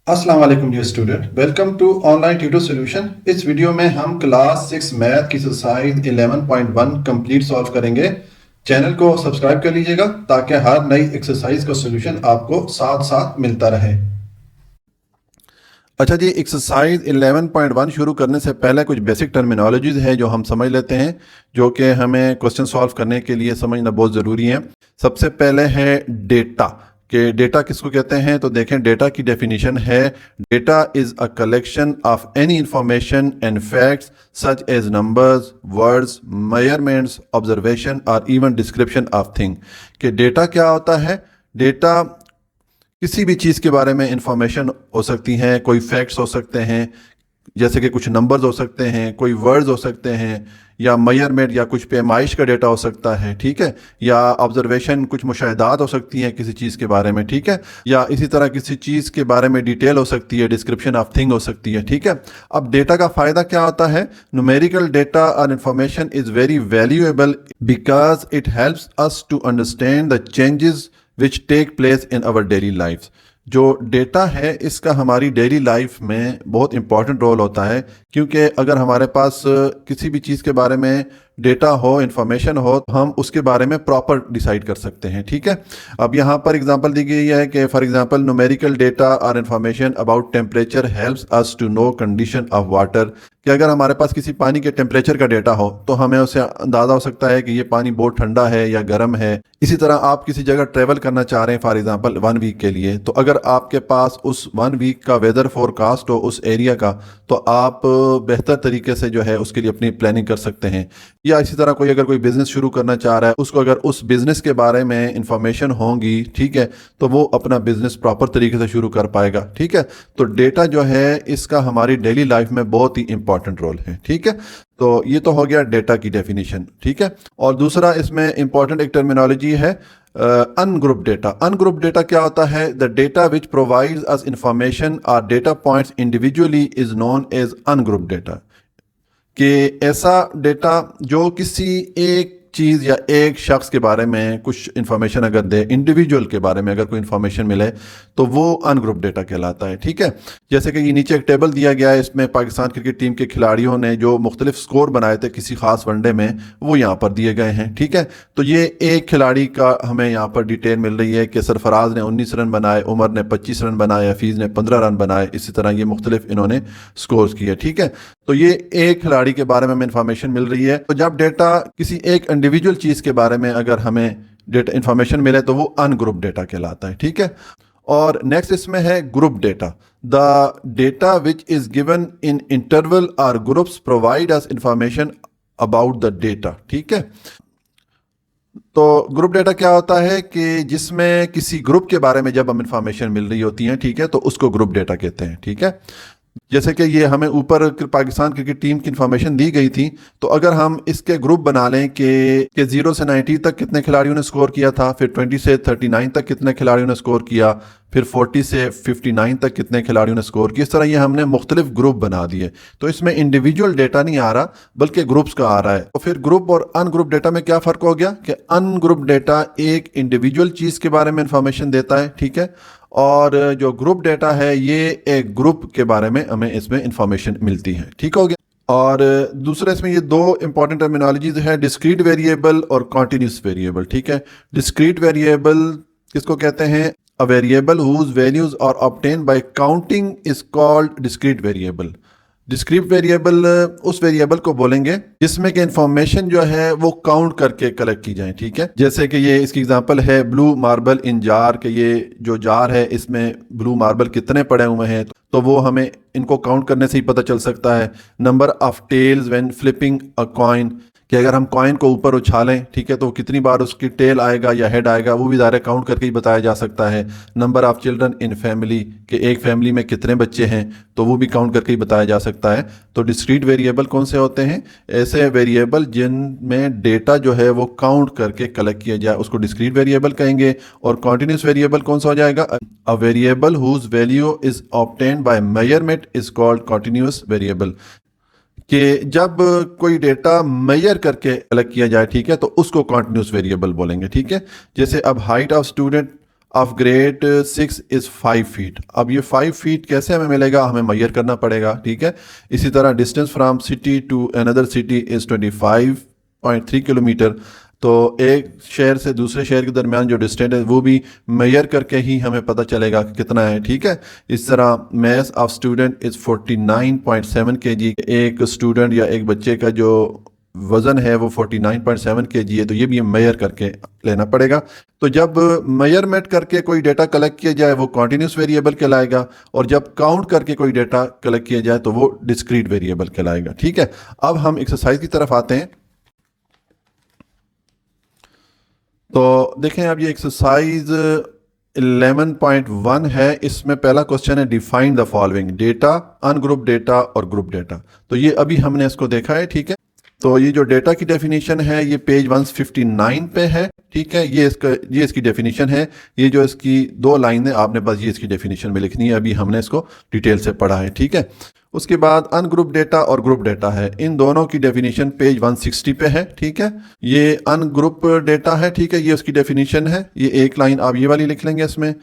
अस्सलाम वालेकुम dear student, welcome to online tutor solution. इस वीडियो में हम क्लास 6 मैथ की एक्सरसाइज 11.1 कंप्लीट सॉल्व करेंगे। चैनल को सब्सक्राइब कर लीजिएगा ताकि हर नई एक्सरसाइज का सॉल्यूशन आपको साथ साथ मिलता रहे। अच्छा जी, एक्सरसाइज 11.1 शुरू करने से पहले कुछ बेसिक टर्मिनोलॉजीज है जो हम समझ लेते हैं, जो कि हमें क्वेश्चन सॉल्व करने के लिए समझना बहुत ज़रूरी है। सबसे पहले है डेटा। कि डेटा किसको कहते हैं, तो देखें डेटा की डेफिनेशन है, data is a collection of any information and facts such as numbers, words, measurements, observation और इवन डिस्क्रिप्शन ऑफ थिंग। कि डेटा क्या होता है? डेटा किसी भी चीज़ के बारे में इंफॉर्मेशन हो सकती हैं, कोई फैक्ट्स हो सकते हैं, जैसे कि कुछ नंबर्स हो सकते हैं, कोई वर्ड्स हो सकते हैं, या मेजरमेंट या कुछ पैमाइश का डेटा हो सकता है, ठीक है, या ऑब्जर्वेशन कुछ मुशाहिदात हो सकती हैं किसी चीज़ के बारे में, ठीक है, या इसी तरह किसी चीज़ के बारे में डिटेल हो सकती है, डिस्क्रिप्शन ऑफ थिंग हो सकती है, ठीक है। अब डेटा का फ़ायदा क्या होता है? न्यूमेरिकल डेटा और information is very valuable because it helps us to understand the changes which take place in our daily life. जो डेटा है इसका हमारी डेली लाइफ में बहुत इंपॉर्टेंट रोल होता है, क्योंकि अगर हमारे पास किसी भी चीज़ के बारे में डेटा हो, इंफॉर्मेशन हो, तो हम उसके बारे में प्रॉपर डिसाइड कर सकते हैं, ठीक है। अब यहाँ पर एग्जांपल दी गई है कि फॉर एग्जांपल न्यूमेरिकल डेटा और information about temperature helps us to know condition of water. कि अगर हमारे पास किसी पानी के टेम्परेचर का डेटा हो तो हमें उससे अंदाज़ा हो सकता है कि ये पानी बहुत ठंडा है या गर्म है। इसी तरह आप किसी जगह ट्रेवल करना चाह रहे हैं फॉर एग्जांपल 1 वीक के लिए, तो अगर आपके पास उस 1 वीक का वेदर फोरकास्ट हो उस एरिया का, तो आप बेहतर तरीके से जो है उसके लिए अपनी प्लानिंग कर सकते हैं। या इसी तरह कोई अगर कोई बिजनेस शुरू करना चाह रहा है, उसको अगर उस बिजनेस के बारे में इंफॉर्मेशन होगी, ठीक है, तो वो अपना बिजनेस प्रॉपर तरीके से शुरू कर पाएगा, ठीक है। तो डेटा जो है इसका हमारी डेली लाइफ में बहुत ही इंपॉर्टेंट रोल है, ठीक है। तो ये तो हो गया डेटा की डेफिनेशन, ठीक है। और दूसरा इसमें इंपॉर्टेंट एक टर्मिनोलॉजी है अनग्रुप डेटा। अनग्रुप डेटा क्या होता है? The data which provides us information और data points individually is known as ungroup data. कि ऐसा डेटा जो किसी एक चीज़ या एक शख्स के बारे में कुछ इन्फॉर्मेशन अगर दे, इंडिविजुअल के बारे में अगर कोई इन्फॉर्मेशन मिले, तो वो अनग्रुप डेटा कहलाता है, ठीक है। जैसे कि ये नीचे एक टेबल दिया गया है, इसमें पाकिस्तान क्रिकेट टीम के खिलाड़ियों ने जो मुख्तलिफ स्कोर बनाए थे किसी खास वनडे में, वो यहाँ पर दिए गए हैं, ठीक है। तो ये एक खिलाड़ी का हमें यहाँ पर डिटेल मिल रही है कि सरफराज ने 19 रन बनाए, उमर ने 25 रन बनाए, हफीज़ ने 15 रन बनाए, इसी तरह ये मुख्तलिफ इन्होंने स्कोर्स किए, ठीक है। तो ये एक खिलाड़ी के बारे में हमें इंफॉर्मेशन मिल रही है। तो जब डेटा किसी एक इंडिविजुअल चीज़ के बारे में अगर हमें डेटा इंफॉर्मेशन मिले तो वो अनग्रुप डेटा कहलाता है, ठीक है। और नेक्स्ट इसमें है group data. The data which is given in interval और groups provide us information about the data, ठीक है। तो ग्रुप डेटा क्या होता है कि जिसमें किसी ग्रुप के बारे में जब हम इंफॉर्मेशन मिल रही होती है, ठीक है, तो उसको ग्रुप डेटा कहते हैं, ठीक है। जैसे कि ये हमें ऊपर पाकिस्तान क्रिकेट टीम की इन्फॉर्मेशन दी गई थी, तो अगर हम इसके ग्रुप बना लें कि 0 से 90 तक कितने खिलाड़ियों ने स्कोर किया था, फिर 20 से 39 तक कितने खिलाड़ियों ने स्कोर किया, फिर 40 से 59 तक कितने खिलाड़ियों ने स्कोर किया, इस तरह ये हमने मुख्तलिफ ग्रुप बना दिए। तो इसमें इंडिविजुअल डेटा नहीं आ रहा बल्कि ग्रुप्स का आ रहा है। तो फिर ग्रुप और अनग्रुप डेटा में क्या फ़र्क हो गया कि अनग्रुप डेटा एक इंडिविजुअल चीज़ के बारे में इंफॉर्मेशन देता है, ठीक है, और जो ग्रुप डेटा है ये एक ग्रुप के बारे में हमें इसमें इंफॉर्मेशन मिलती है, ठीक हो गया। और दूसरे इसमें ये दो इंपॉर्टेंट टर्मिनोलॉजीज है, डिस्क्रीट वेरिएबल और कॉन्टिन्यूस वेरिएबल, ठीक है। डिस्क्रीट वेरिएबल किसको कहते हैं? A variable whose values are obtain by counting is called discrete variable. Discrete variable उस वेरिएबल को बोलेंगे जिसमें कि इंफॉर्मेशन जो है वो काउंट करके कलेक्ट की जाए, ठीक है। जैसे कि ये इसकी एग्जांपल है ब्लू मार्बल इन जार, के ये जो जार है इसमें ब्लू मार्बल कितने पड़े हुए हैं, तो वो हमें इनको काउंट करने से ही पता चल सकता है। Number of tails when flipping a coin, कि अगर हम कॉइन को ऊपर उछालें, ठीक है, तो कितनी बार उसकी टेल आएगा या हेड आएगा वो भी डायरेक्ट काउंट करके ही बताया जा सकता है। Number of children in family, कि एक फैमिली में कितने बच्चे हैं, तो वो भी काउंट करके ही बताया जा सकता है। तो डिस्क्रीट वेरिएबल कौन से होते हैं? ऐसे वेरिएबल जिनमें डेटा जो है वो काउंट करके कलेक्ट किया जाए, उसको डिस्क्रीट वेरिएबल कहेंगे। और कॉन्टिन्यूस वेरिएबल कौन सा हो जाएगा? A variable whose value is obtained by measurement is called continuous variable. कि जब कोई डेटा मेजर करके कलेक्ट किया जाए, ठीक है, तो उसको कॉन्टिन्यूस वेरिएबल बोलेंगे, ठीक है। जैसे अब height of student of grade 6 is 5 feet. अब ये 5 फीट कैसे हमें मिलेगा, हमें मैयर करना पड़ेगा, ठीक है। इसी तरह distance from city to another city is 25.3 kilometre. तो एक शहर से दूसरे शहर के दरमियान जो डिस्टेंस है वो भी मेजर करके ही हमें पता चलेगा कि कितना है, ठीक है। इस तरह mass of student is 49.7 kg। एक स्टूडेंट या एक बच्चे का जो वज़न है वो 49.7 kg है, तो ये भी मेजर करके लेना पड़ेगा। तो जब मेजरमेंट करके कोई डेटा कलेक्ट किया जाए वो कॉन्टीन्यूस वेरिएबल कहलाएगा, और जब काउंट करके कोई डेटा कलेक्ट किया जाए तो वो डिस्क्रीट वेरिएबल कहलाएगा, ठीक है। अब हम एक्सरसाइज की तरफ आते हैं। तो देखें, अब ये एक्सरसाइज 11.1 है। इसमें पहला क्वेश्चन है define the following data, ungroup data और ग्रुप डेटा। तो ये अभी हमने इसको देखा है, ठीक है। तो ये जो डेटा की डेफिनेशन है ये पेज 159 पे है, ठीक है। ये इसकी डेफिनेशन है। ये जो इसकी 2 लाइन है आपने बस ये इसकी डेफिनेशन में लिखनी है, अभी हमने इसको डिटेल से पढ़ा है, ठीक है। उसके बाद अनग्रुप डेटा और ग्रुप डेटा है, इन दोनों की डेफिनेशन पेज 160 पे है, ठीक है। ये अनग्रुप डेटा है, ठीक है, ये उसकी डेफिनेशन है। ये एक लाइन आप ये वाली लिख लेंगे इसमें,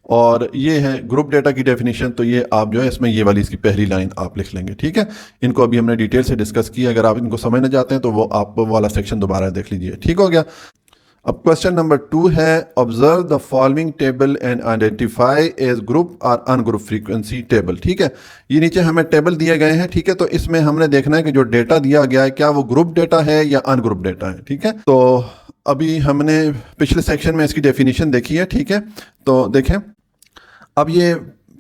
और ये है ग्रुप डेटा की डेफिनेशन, तो ये आप जो है इसमें ये वाली इसकी पहली लाइन आप लिख लेंगे, ठीक है। इनको अभी हमने डिटेल से डिस्कस किया, अगर आप इनको समझना चाहते हैं तो वो आप वो वाला सेक्शन दोबारा देख लीजिए, ठीक हो गया। अब क्वेश्चन नंबर 2 है observe the following table and identify age group और अनग्रुप फ्रीक्वेंसी टेबल, ठीक है। ये नीचे हमें टेबल दिए गए हैं, ठीक है। तो इसमें हमने देखना है कि जो डेटा दिया गया है क्या वो ग्रुप डेटा है या अनग्रुप डेटा है, ठीक है। तो अभी हमने पिछले सेक्शन में इसकी डेफिनेशन देखी है, ठीक है। तो देखें, अब ये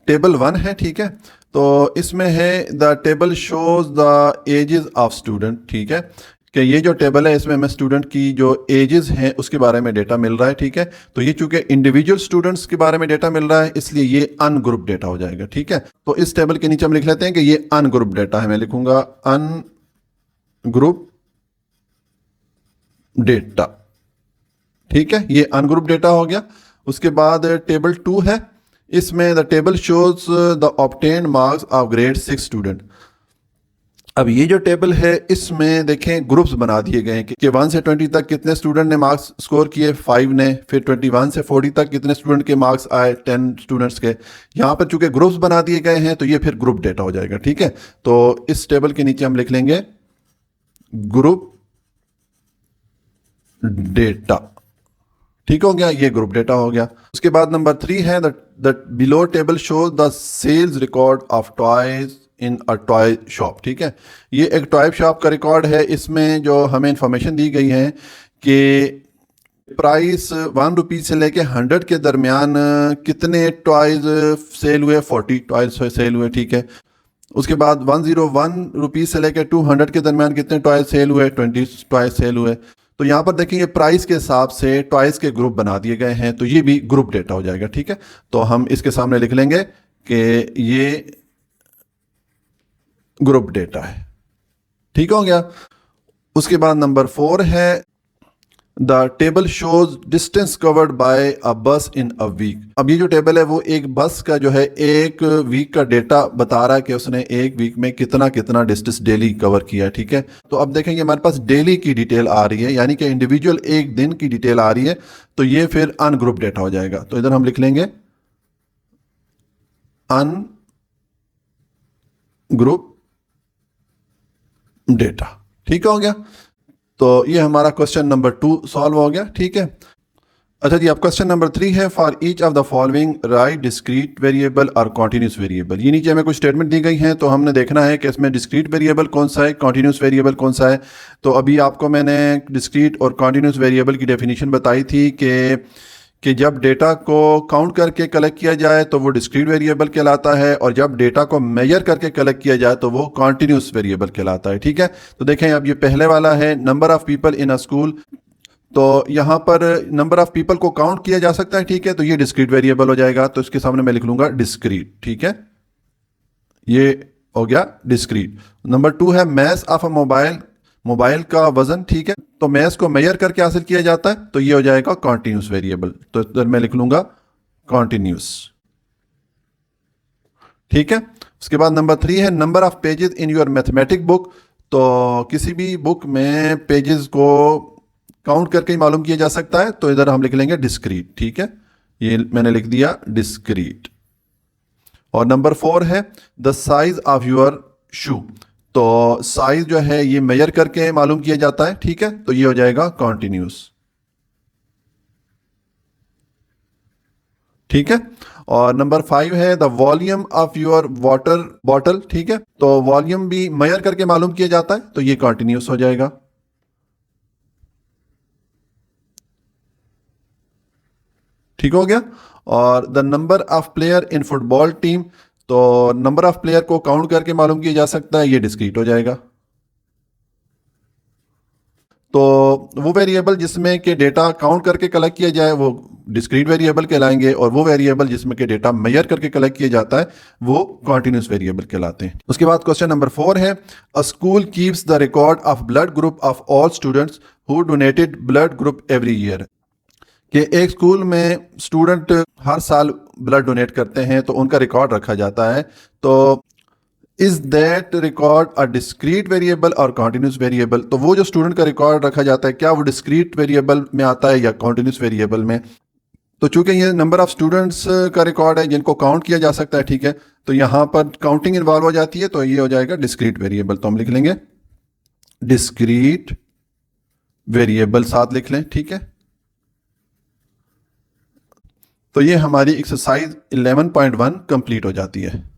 टेबल 1 है, ठीक है। तो इसमें है the table shows the ages of student, ठीक है, कि ये जो टेबल है इसमें हमें स्टूडेंट की जो एजेस हैं उसके बारे में डेटा मिल रहा है, ठीक है। तो ये चूंकि इंडिविजुअल स्टूडेंट्स के बारे में डेटा मिल रहा है इसलिए ये अनग्रुप डेटा हो जाएगा, ठीक है। तो इस टेबल के नीचे हम लिख लेते हैं कि ये अनग्रुप डेटा है। मैं लिखूंगा अनग्रुप डेटा, ठीक है। ये अनग्रुप डेटा हो गया। उसके बाद टेबल 2 है, इसमें the table shows the obtained marks of grade 6 student. अब ये जो टेबल है इसमें देखें ग्रुप्स बना दिए गए हैं कि 1 से 20 तक कितने स्टूडेंट ने मार्क्स स्कोर किए, 5 ने। फिर 21 से 40 तक कितने स्टूडेंट के मार्क्स आए, 10 स्टूडेंट्स के। यहाँ पर चूंकि ग्रुप्स बना दिए गए हैं तो ये फिर ग्रुप डेटा हो जाएगा, ठीक है। तो इस टेबल के नीचे हम लिख लेंगे ग्रुप डेटा, ठीक हो गया। ये ग्रुप डेटा हो गया। उसके बाद नंबर 3 है the below table show the sales record of toys in a toy shop, ठीक है। ये एक टॉय शॉप का रिकॉर्ड है। इसमें जो हमें इंफॉर्मेशन दी गई है कि प्राइस 1 रुपीज़ से लेके 100 के दरमियान कितने टॉयज सेल हुए, 40 टॉयज सेल हुए, ठीक है। उसके बाद 101 रुपीज़ से लेके 200 के दरमियान कितने टॉयज सेल हुए, 20 टॉयज सेल हुए। तो यहाँ पर देखेंगे प्राइस के हिसाब से टॉयज के ग्रुप बना दिए गए हैं, तो ये भी ग्रुप डेटा हो जाएगा, ठीक है। तो हम इसके सामने लिख लेंगे कि ये ग्रुप डेटा है, ठीक हो गया। उसके बाद नंबर 4 है the table shows distance covered by a bus in a week. अब ये जो टेबल है वो एक बस का जो है एक वीक का डेटा बता रहा है कि उसने एक वीक में कितना कितना डिस्टेंस डेली कवर किया है, ठीक है। तो अब देखेंगे हमारे पास डेली की डिटेल आ रही है, यानी कि इंडिविजुअल एक दिन की डिटेल आ रही है, तो ये फिर अनग्रुप डेटा हो जाएगा। तो इधर हम लिख लेंगे अनग्रुप डेटा, ठीक हो गया। तो ये हमारा क्वेश्चन नंबर 2 सॉल्व हो गया, ठीक है। अच्छा जी, अब क्वेश्चन नंबर 3 है for each of the following right discrete variable और कॉन्टिन्यूस वेरिएबल। ये नीचे हमें कुछ स्टेटमेंट दी गई हैं, तो हमने देखना है कि इसमें डिस्क्रीट वेरिएबल कौन सा है, कॉन्टिन्यूस वेरिएबल कौन सा है। तो अभी आपको मैंने डिस्क्रीट और कॉन्टिन्यूस वेरिएबल की डेफिनेशन बताई थी कि जब डेटा को काउंट करके कलेक्ट किया जाए तो वो डिस्क्रीट वेरिएबल कहलाता है, और जब डेटा को मेजर करके कलेक्ट किया जाए तो वो कॉन्टिन्यूस वेरिएबल कहलाता है, ठीक है। तो देखें, अब ये पहले वाला है number of people in a school. तो यहाँ पर नंबर ऑफ पीपल को काउंट किया जा सकता है, ठीक है। तो ये डिस्क्रीट वेरिएबल हो जाएगा, तो इसके सामने मैं लिख लूंगा डिस्क्रीट, ठीक है। ये हो गया डिस्क्रीट। नंबर 2 है मैस ऑफ अ मोबाइल का वजन, ठीक है। तो मैस को मेजर करके हासिल किया जाता है, तो ये हो जाएगा कॉन्टिन्यूस वेरिएबल। तो इधर मैं लिख लूंगा कॉन्टिन्यूस, ठीक है। उसके बाद नंबर 3 है number of pages in your mathematic book. तो किसी भी बुक में पेजेस को काउंट करके ही मालूम किया जा सकता है, तो इधर हम लिख लेंगे डिस्क्रीट, ठीक है। ये मैंने लिख दिया डिस्क्रीट। और नंबर 4 है द साइज ऑफ योर शू। तो साइज जो है ये मेजर करके मालूम किया जाता है, ठीक है, तो ये हो जाएगा कॉन्टिन्यूस, ठीक है। और नंबर 5 है the volume of your water bottle, ठीक है, तो वॉल्यूम भी मेजर करके मालूम किया जाता है, तो ये कॉन्टिन्यूस हो जाएगा, ठीक हो गया। और the number of player in football team, तो नंबर ऑफ प्लेयर को काउंट करके मालूम किया जा सकता है, ये डिस्क्रीट हो जाएगा। तो वो वेरिएबल जिसमें के डेटा काउंट करके कलेक्ट किया जाए वो डिस्क्रीट वेरिएबल कहलाएंगे, और वो वेरिएबल जिसमें के डेटा मेजर करके कलेक्ट किया जाता है वो कॉन्टिन्यूस वेरिएबल कहलाते हैं। उसके बाद क्वेश्चन नंबर 4 है अ school keeps the record of blood group of all students who donated blood group every year. कि एक स्कूल में स्टूडेंट हर साल ब्लड डोनेट करते हैं तो उनका रिकॉर्ड रखा जाता है, तो is that record a discrete variable और कॉन्टिन्यूस वेरिएबल। तो वो जो स्टूडेंट का रिकॉर्ड रखा जाता है क्या वो डिस्क्रीट वेरिएबल में आता है या कॉन्टिन्यूस वेरिएबल में। तो चूंकि ये नंबर ऑफ स्टूडेंट्स का रिकॉर्ड है जिनको काउंट किया जा सकता है, ठीक है, तो यहाँ पर काउंटिंग इन्वॉल्व हो जाती है, तो ये हो जाएगा डिस्क्रीट वेरिएबल। तो हम लिख लेंगे डिस्क्रीट वेरिएबल, साथ लिख लें, ठीक है। तो ये हमारी एक्सरसाइज 11.1 कंप्लीट हो जाती है।